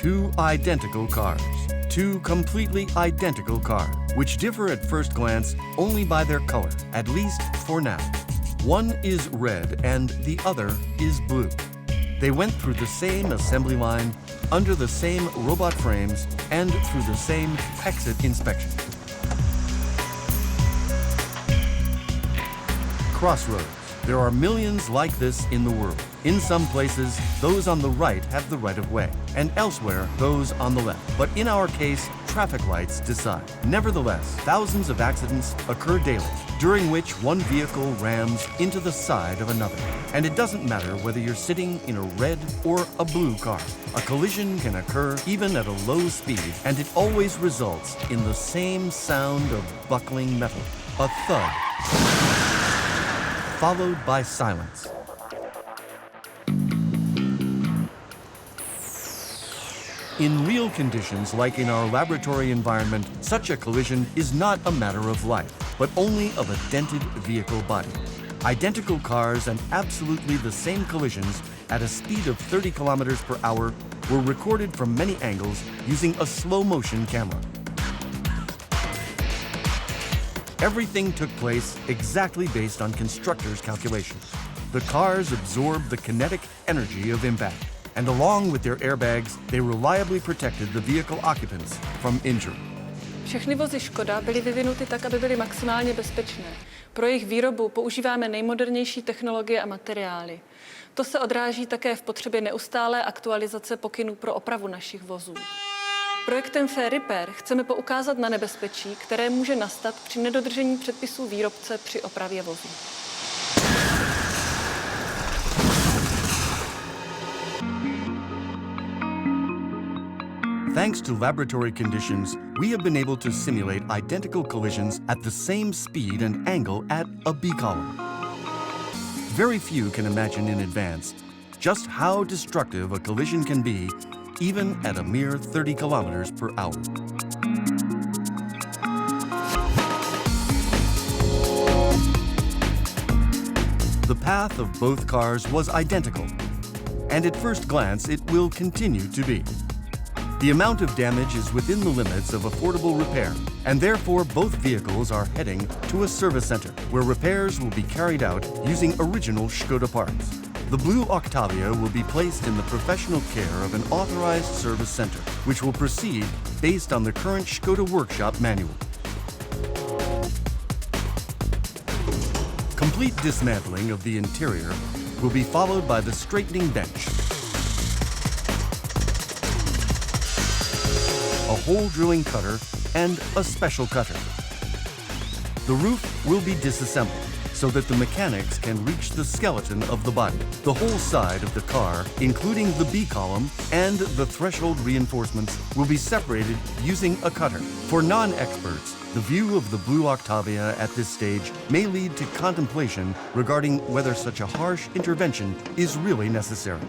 two identical cars. Two completely identical cars, which differ at first glance only by their color, at least for now. One is red and the other is blue. They went through the same assembly line, under the same robot frames, and through the same exit inspection. Crossroads. There are millions like this in the world. In some places, those on the right have the right of way, and elsewhere, those on the left. But in our case, traffic lights decide. Nevertheless, thousands of accidents occur daily, during which one vehicle rams into the side of another. And it doesn't matter whether you're sitting in a red or a blue car. A collision can occur even at a low speed, and it always results in the same sound of buckling metal, a thud, followed by silence. In real conditions, like in our laboratory environment, such a collision is not a matter of life, but only of a dented vehicle body. Identical cars and absolutely the same collisions at a speed of 30 kilometers per hour were recorded from many angles using a slow-motion camera. Everything took place exactly based on constructors' calculations. The cars absorbed the kinetic energy of impact, and along with their airbags, they reliably protected the vehicle occupants from injury. Všechny vozy Škoda byly vyvinuty tak, aby byly maximálně bezpečné. Pro jejich výrobu používáme nejmodernější technologie a materiály. To se odráží také v potřebě neustálé aktualizace pokynů pro opravu našich vozů. Projektem Fair Repair chceme poukázat na nebezpečí, které může nastat při nedodržení předpisů výrobce při opravě vozů. Thanks to laboratory conditions, we have been able to simulate identical collisions at the same speed and angle at a B column. Very few can imagine in advance just how destructive a collision can be, even at a mere 30 kilometers per hour. The path of both cars was identical, and at first glance it will continue to be. The amount of damage is within the limits of affordable repair, and therefore both vehicles are heading to a service center, where repairs will be carried out using original SKODA parts. The blue Octavia will be placed in the professional care of an authorized service center, which will proceed based on the current SKODA workshop manual. Complete dismantling of the interior will be followed by the straightening bench, a hole drilling cutter, and a special cutter. The roof will be disassembled so that the mechanics can reach the skeleton of the body. The whole side of the car, including the B column and the threshold reinforcements, will be separated using a cutter. For non-experts, the view of the blue Octavia at this stage may lead to contemplation regarding whether such a harsh intervention is really necessary.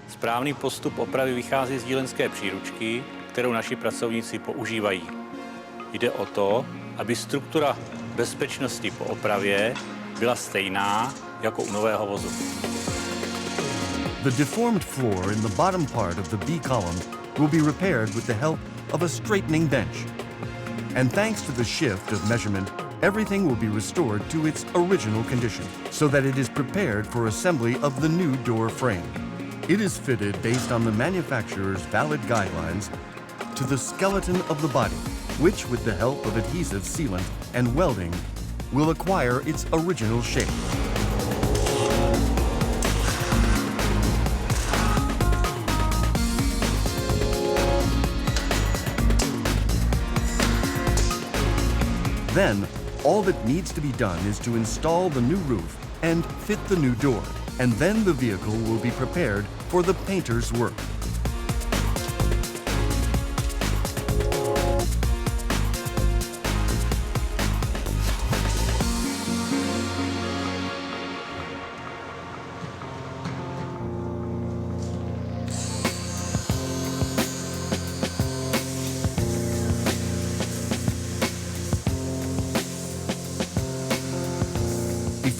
Správný postup opravy vychází z dílenské příručky, kterou naši pracovníci používají. Jde o to, aby struktura bezpečnosti po opravě byla stejná jako u nového vozu. The deformed floor in the bottom part of the B column will be repaired with the help of a straightening bench. And thanks to the shift of measurement, everything will be restored to its original condition, so that it is prepared for assembly of the new door frame. It is fitted based on the manufacturer's valid guidelines to the skeleton of the body, which, with the help of adhesive sealant and welding, will acquire its original shape. Then, all that needs to be done is to install the new roof and fit the new door, and then the vehicle will be prepared for the painter's work.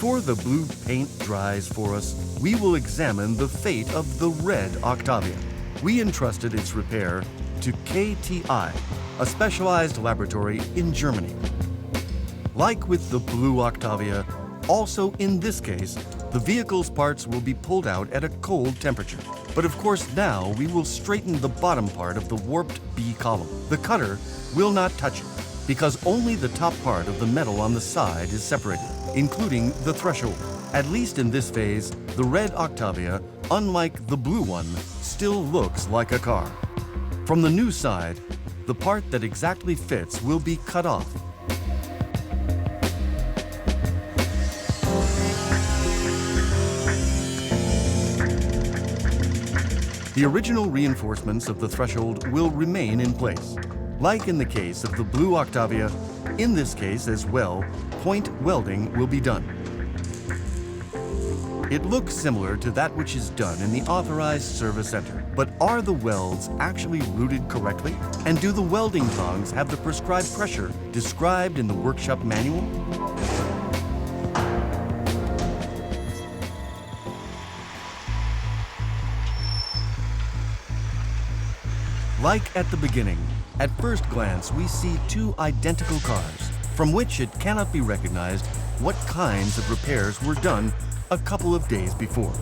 Before the blue paint dries for us, we will examine the fate of the red Octavia. we entrusted its repair to KTI, a specialized laboratory in Germany. Like with the blue Octavia, also in this case, the vehicle's parts will be pulled out at a cold temperature. But of course now we will straighten the bottom part of the warped B column. The cutter will not touch it, because only the top part of the metal on the side is separated, including the threshold. At least in this phase, the red Octavia, unlike the blue one, still looks like a car. From the new side, the part that exactly fits will be cut off. The original reinforcements of the threshold will remain in place. Like in the case of the blue Octavia, in this case as well, point welding will be done. It looks similar to that which is done in the authorized service center. But are the welds actually routed correctly? And do the welding tongs have the prescribed pressure described in the workshop manual? Like at the beginning, at first glance we see two identical cars, from which it cannot be recognized what kinds of repairs were done a couple of days before.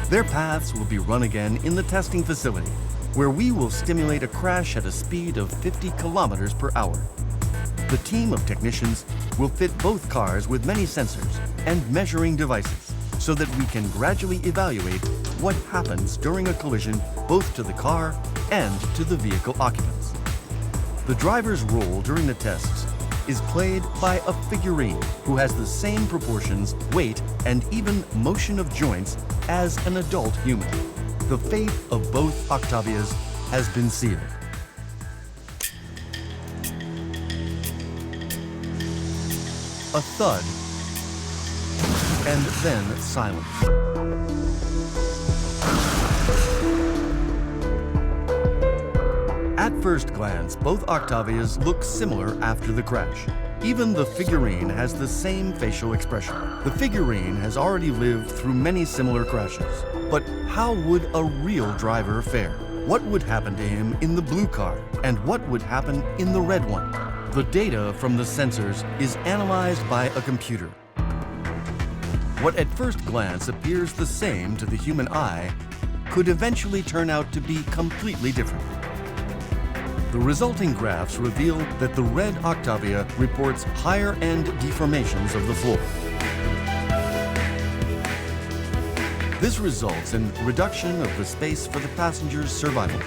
Their paths will be run again in the testing facility, where we will simulate a crash at a speed of 50 kilometers per hour. The team of technicians will fit both cars with many sensors and measuring devices, so that we can gradually evaluate what happens during a collision both to the car and to the vehicle occupants. The driver's role during the tests is played by a figurine who has the same proportions, weight, and even motion of joints as an adult human. The fate of both Octavias has been sealed. A thud, and then silence. At first glance, both Octavias look similar after the crash. Even the figurine has the same facial expression. The figurine has already lived through many similar crashes. But how would a real driver fare? What would happen to him in the blue car? And what would happen in the red one? The data from the sensors is analyzed by a computer. What at first glance appears the same to the human eye could eventually turn out to be completely different. The resulting graphs reveal that the red Octavia reports higher-end deformations of the floor. This results in reduction of the space for the passenger's survival.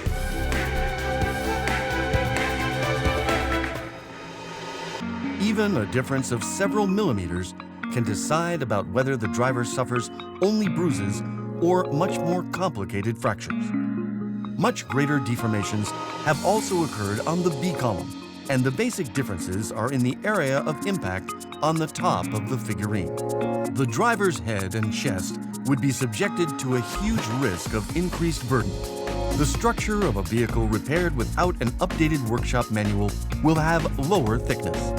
Even a difference of several millimeters can decide about whether the driver suffers only bruises or much more complicated fractures. Much greater deformations have also occurred on the B column, and the basic differences are in the area of impact on the top of the figurine. The driver's head and chest would be subjected to a huge risk of increased burden. The structure of a vehicle repaired without an updated workshop manual will have lower thickness.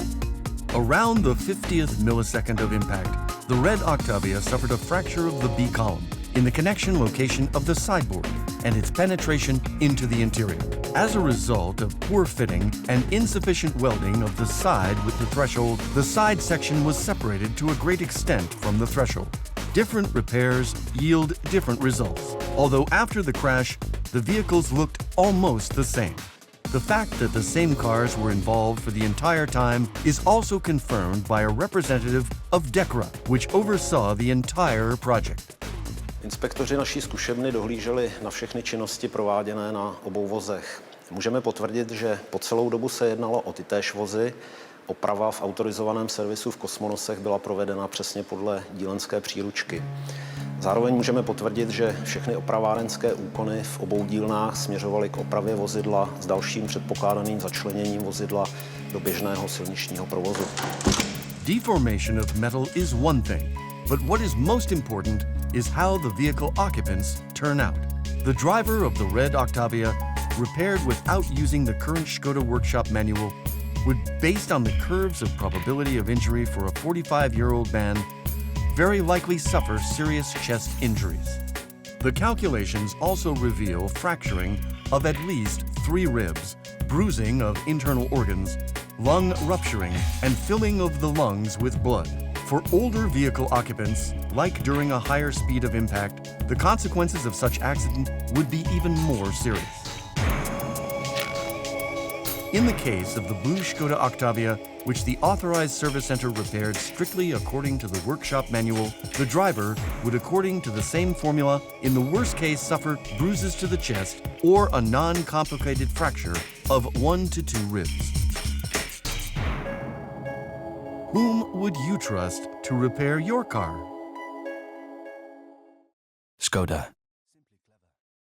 Around the 50th millisecond of impact, the red Octavia suffered a fracture of the B column in the connection location of the sideboard and its penetration into the interior. As a result of poor fitting and insufficient welding of the side with the threshold, the side section was separated to a great extent from the threshold. Different repairs yield different results, although after the crash, the vehicles looked almost the same. The fact that the same cars were involved for the entire time is also confirmed by a representative of DECRA, which oversaw the entire project. Inspektoři naší zkušebny dohlíželi na všechny činnosti prováděné na obou vozech. Můžeme potvrdit, že po celou dobu se jednalo o tytéž vozy. Oprava v autorizovaném servisu v Kosmonosech byla provedena přesně podle dílenské příručky. Zároveň můžeme potvrdit, že všechny opravárenské úkony v obou dílnách směřovaly k opravě vozidla s dalším předpokládaným začleněním vozidla do běžného silničního provozu. Deformation of metal is one thing, but what is most important is how the vehicle occupants turn out. The driver of the red Octavia, repaired without using the current SKODA workshop manual, would, based on the curves of probability of injury for a 45-year-old man, very likely suffer serious chest injuries. The calculations also reveal fracturing of at least 3 ribs, bruising of internal organs, lung rupturing, and filling of the lungs with blood. For older vehicle occupants, like during a higher speed of impact, the consequences of such accident would be even more serious. In the case of the blue SKODA Octavia, which the authorized service center repaired strictly according to the workshop manual, the driver would, according to the same formula, in the worst case suffer bruises to the chest or a non-complicated fracture of 1 to 2 ribs. Whom would you trust to repair your car? SKODA.